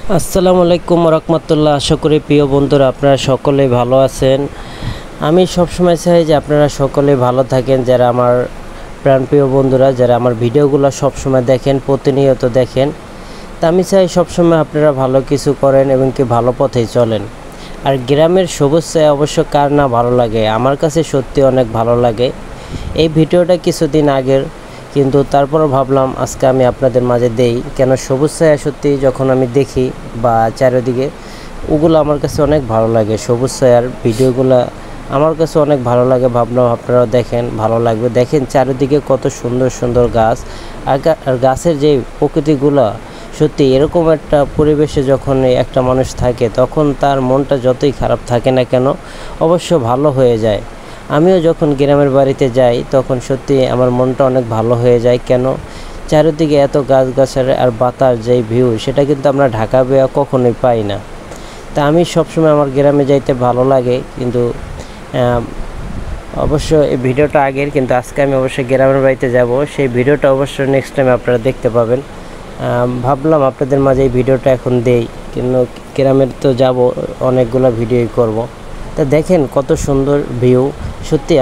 আসসালামু আলাইকুম রহমতুল্লাহ। আশা করি প্রিয় বন্ধুরা আপনারা সকলেই ভালো আছেন। আমি সবসময় চাই যে আপনারা সকলেই ভালো থাকেন, যারা আমার প্রাণপ্রিয় বন্ধুরা, যারা আমার ভিডিওগুলো সবসময় দেখেন, প্রতিনিয়ত দেখেন। তা আমি চাই সবসময় আপনারা ভালো কিছু করেন এবং কি ভালো পথেই চলেন। আর গ্রামের সবুজ ছায়া অবশ্য কার না ভালো লাগে, আমার কাছে সত্যি অনেক ভালো লাগে। এই ভিডিওটা কিছুদিন আগের, কিন্তু তারপরও ভাবলাম আজকে আমি আপনাদের মাঝে দেই, কেন সবুজ ছায়া সত্যি যখন আমি দেখি বা চারিদিকে, ওগুলো আমার কাছে অনেক ভালো লাগে। সবুজ ছায়ার ভিডিওগুলো আমার কাছে অনেক ভালো লাগে। ভাবলাম আপনারাও দেখেন, ভালো লাগবে। দেখেন চারিদিকে কত সুন্দর সুন্দর গাছ, আর গাছের যে প্রকৃতিগুলো, সত্যি এরকম একটা পরিবেশে যখন একটা মানুষ থাকে তখন তার মনটা যতই খারাপ থাকে না কেন অবশ্য ভালো হয়ে যায়। আমিও যখন গ্রামের বাড়িতে যাই তখন সত্যি আমার মনটা অনেক ভালো হয়ে যায়। কেন, চারিদিকে এত গাছগাছালি আর বাতাস, যেই ভিউ, সেটা কিন্তু আমরা ঢাকা বেয়া কখনোই পাই না। তা আমি সবসময় আমার গ্রামে যাইতে ভালো লাগে। কিন্তু অবশ্য এই ভিডিওটা আগের, কিন্তু আজকে আমি অবশ্যই গ্রামের বাড়িতে যাব। সেই ভিডিওটা অবশ্য নেক্সট টাইম আপনারা দেখতে পাবেন। ভাবলাম আপনাদের মাঝে এই ভিডিওটা এখন দেই, কিন্তু গ্রামের তো যাব, অনেকগুলো ভিডিওই করব। তা দেখেন কত সুন্দর ভিউ। সত্যি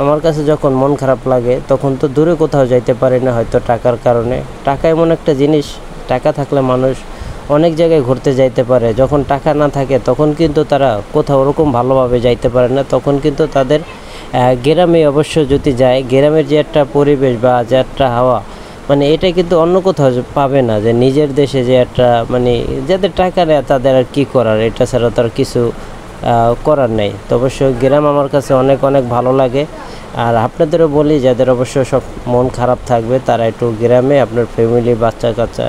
আমার কাছে যখন মন খারাপ লাগে তখন তো দূরে কোথাও যাইতে পারি না, হয়তো টাকার কারণে। টাকা এমন একটা জিনিস, টাকা থাকলে মানুষ অনেক জায়গায় ঘুরতে যাইতে পারে। যখন টাকা না থাকে তখন কিন্তু তারা কোথাও ওরকম ভালোভাবে যাইতে পারে না। তখন কিন্তু তাদের গ্রামে অবশ্য যদি যায়, গ্রামের যে একটা পরিবেশ বা যে একটা হাওয়া, মানে এটা কিন্তু অন্য কোথাও পাবে না। যে নিজের দেশে যে একটা, মানে যাদের টাকা নেয় তাদের আর কী করার, এটা ছাড়া তার কিছু করার নেই। তো অবশ্যই গ্রাম আমার কাছে অনেক অনেক ভালো লাগে। আর আপনাদেরও বলি, যাদের অবশ্য সব মন খারাপ থাকবে তারা একটু গ্রামে আপনার ফ্যামিলি, বাচ্চা কাচ্চা,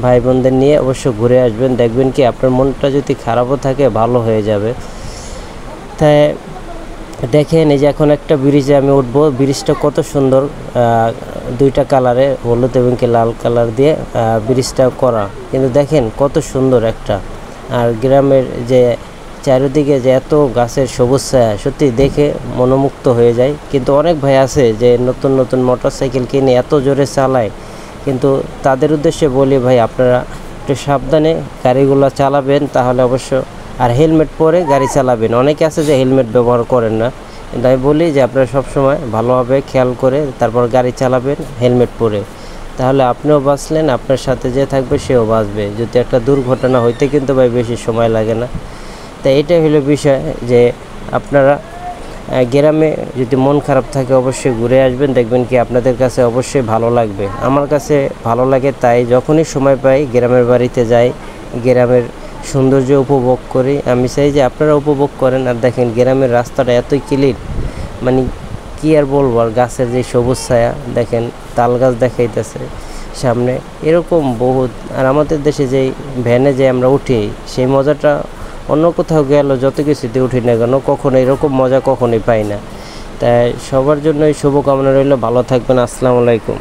ভাই বোনদের নিয়ে অবশ্য ঘুরে আসবেন। দেখবেন কি আপনার মনটা যদি খারাপও থাকে ভালো হয়ে যাবে। তাই দেখেন, এই যে এখন একটা ব্রিজে আমি উঠবো। ব্রিজটা কত সুন্দর, দুইটা কালারে, হলুদ এবং কি লাল কালার দিয়ে ব্রিজটা করা। কিন্তু দেখেন কত সুন্দর একটা। আর গ্রামের যে চারিদিকে যে এত গাছের সবুজ ছায়া, সত্যি দেখে মনোমুগ্ধ হয়ে যায়। কিন্তু অনেক ভাই আছে যে নতুন নতুন মোটরসাইকেল কিনে এত জোরে চালায়, কিন্তু তাদের উদ্দেশ্যে বলি, ভাই আপনারা একটু সাবধানে গাড়িগুলো চালাবেন, তাহলে অবশ্য, আর হেলমেট পরে গাড়ি চালাবেন। অনেকে আছে যে হেলমেট ব্যবহার করেন না, কিন্তু আমি বলি যে আপনারা সবসময় ভালোভাবে খেয়াল করে তারপর গাড়ি চালাবেন হেলমেট পরে, তাহলে আপনিও বাঁচলেন, আপনার সাথে যে থাকবে সেও বাঁচবে। যদি একটা দুর্ঘটনা হইতে কিন্তু ভাই বেশি সময় লাগে না। তাই এটাই হলো বিষয়, যে আপনারা গ্রামে যদি মন খারাপ থাকে অবশ্যই ঘুরে আসবেন। দেখবেন কি আপনাদের কাছে অবশ্যই ভালো লাগবে। আমার কাছে ভালো লাগে, তাই যখনই সময় পাই গ্রামের বাড়িতে যাই, গ্রামের সৌন্দর্য উপভোগ করি। আমি চাই যে আপনারা উপভোগ করেন। আর দেখেন গ্রামের রাস্তাটা এতই ক্লিন, মানে কি আর বলবো। আর গাছের যে সবুজ ছায়া, দেখেন তাল গাছ দেখাইতেছে সামনে, এরকম বহুত। আর আমাদের দেশে যেই ভ্যানে যে আমরা উঠি, সেই মজাটা অন্য কোথাও গেল যত কিছুতে উঠি না কেন কখনো এরকম মজা কখনোই পাই না। তাই সবার জন্যই শুভকামনা রইল। ভালো থাকবেন। আসসালামু আলাইকুম।